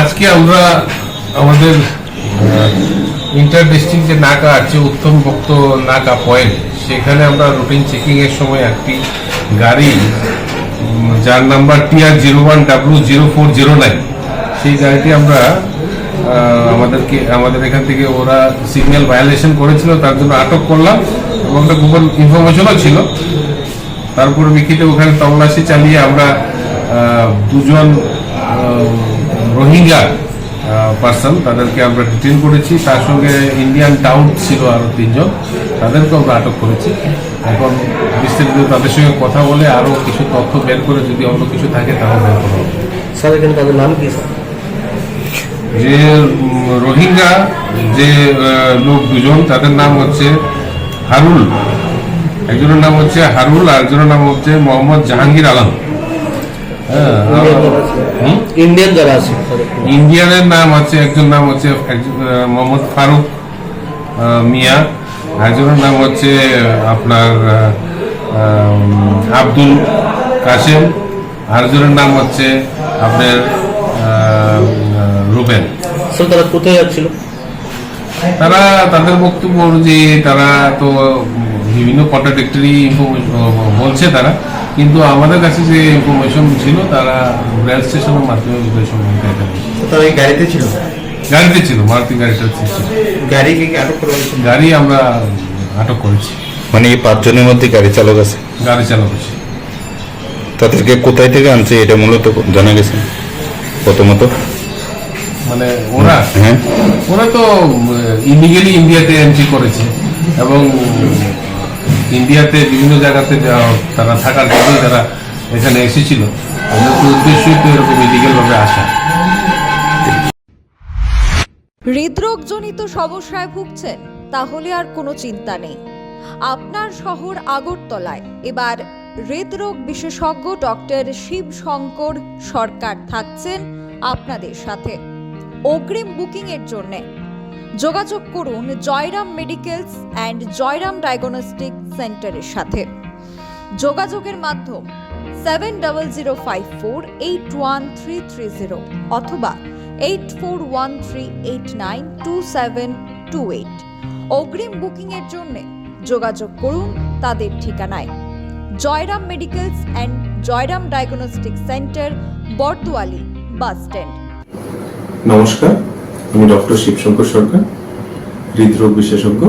আজকে আমরা আমাদের ইন্টার ডিস্ট্রিক্ট যে নাকা আছে উত্তম ভক্ত নাকা পয়েন্ট, সেখানে আমরা রুটিন চেকিং এর সময় একটি গাড়ি যার নাম্বার TR01W0409, সেই গাড়িটি আমরা আমাদের এখান থেকে ওরা সিগন্যাল ভায়োলেশন করেছিল, তার জন্য আটক করলাম এবং একটা গোপন ইনফরমেশনও ছিল। তারপর বিক্ষিতে ওখানে তল্লাশি চালিয়ে আমরা দুজন রোহিঙ্গা পার্সন তাদেরকে আমরা ডিটেইন করেছি, তার সঙ্গে ইন্ডিয়ান টাউন ছিল আরো 3 জন, তাদেরকে আমরা আটক করেছি। এখন বিস্তারিত তাদের সঙ্গে কথা বলে আরো কিছু তথ্য বের করে যদি অন্য কিছু থাকে তাও বের করা হবে। স্যার এখানে তাদের নাম কি স্যার? যে রোহিঙ্গা যে লোক দুজন, তাদের নাম হচ্ছে হারুল, একজনের নাম হচ্ছে হারুল আর একজনের নাম হচ্ছে মোহাম্মদ জাহাঙ্গীর আলম। ইন্ডিয়ান যারা আছে, ইন্ডিয়ানের নাম আছে, একজন নাম হচ্ছে মোহাম্মদ ফারুক মিয়া, একজনের নাম হচ্ছে আপনার আব্দুল কাসেম, আরেকজনের নাম হচ্ছে আপনার রুবেন। স্যার তারা কোথায় যাচ্ছিল? তারা তাদের বক্তব্য অনুযায়ী তারা তো বিভিন্ন কন্ট্রাডিক্টরি ইনফরমেশন বলছে তারা, কিন্তু আমাদের কাছে যে ইনফরমেশন ছিল তারা রেল স্টেশনের মাধ্যমে তারা এই গাড়িতে ছিল? গাড়িতে ছিল, মারুতি গাড়িটা ছিল। গাড়িকে কি আটক করা হয়েছে? গাড়ি আমরা আটক করেছি। মানে এই 5 জনের মধ্যে গাড়ি চালক আছে? গাড়ি চালক আছে। তাদেরকে কোথায় থেকে আনছে এটা মূলত জানা গেছে প্রথমত? মানে ওরা তো ইলিগেলি ইন্ডিয়াতে এন্ট্রি করেছে এবং ইন্ডিয়াতে বিভিন্ন জায়গাতে তারা থাকার জন্যই তারা এখানে এসেছিল। আমাদের তো উদ্দেশ্যই তো এরকম ইলিগেল ভাবে আসা। হৃদরোগজনিত সমস্যায় ভুগছেন? তাহলে আর কোনো চিন্তা নেই। আপনার শহর আগরতলায় এবার হৃদরোগ বিশেষজ্ঞ ডক্টর শিব শঙ্কর সরকার থাকছেন আপনাদের সাথে। অগ্রিম বুকিং এর জন্য যোগাযোগ করুন Jairam medicals and Jayram diagnostic সেন্টারের সাথে। যোগাযোগের মাধ্যম 7005481330 অথবা 8413892728। অগ্রিম বুকিং এর জন্য যোগাযোগ করুন তাদের ঠিকানায় Jayram medicals and Jayram diagnostic centre, Bardowali bus stand. নমস্কার, আমি ডক্টর শিবশঙ্কর সরকার, হৃদরোগ বিশেষজ্ঞ,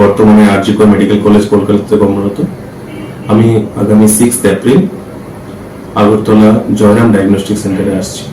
বর্তমানে RG কর মেডিকেল কলেজ কলকাতাতে কর্মরত। আমি আগামী 6 এপ্রিল আগরতলা জয়রাম ডায়াগনস্টিক সেন্টারে আসছি।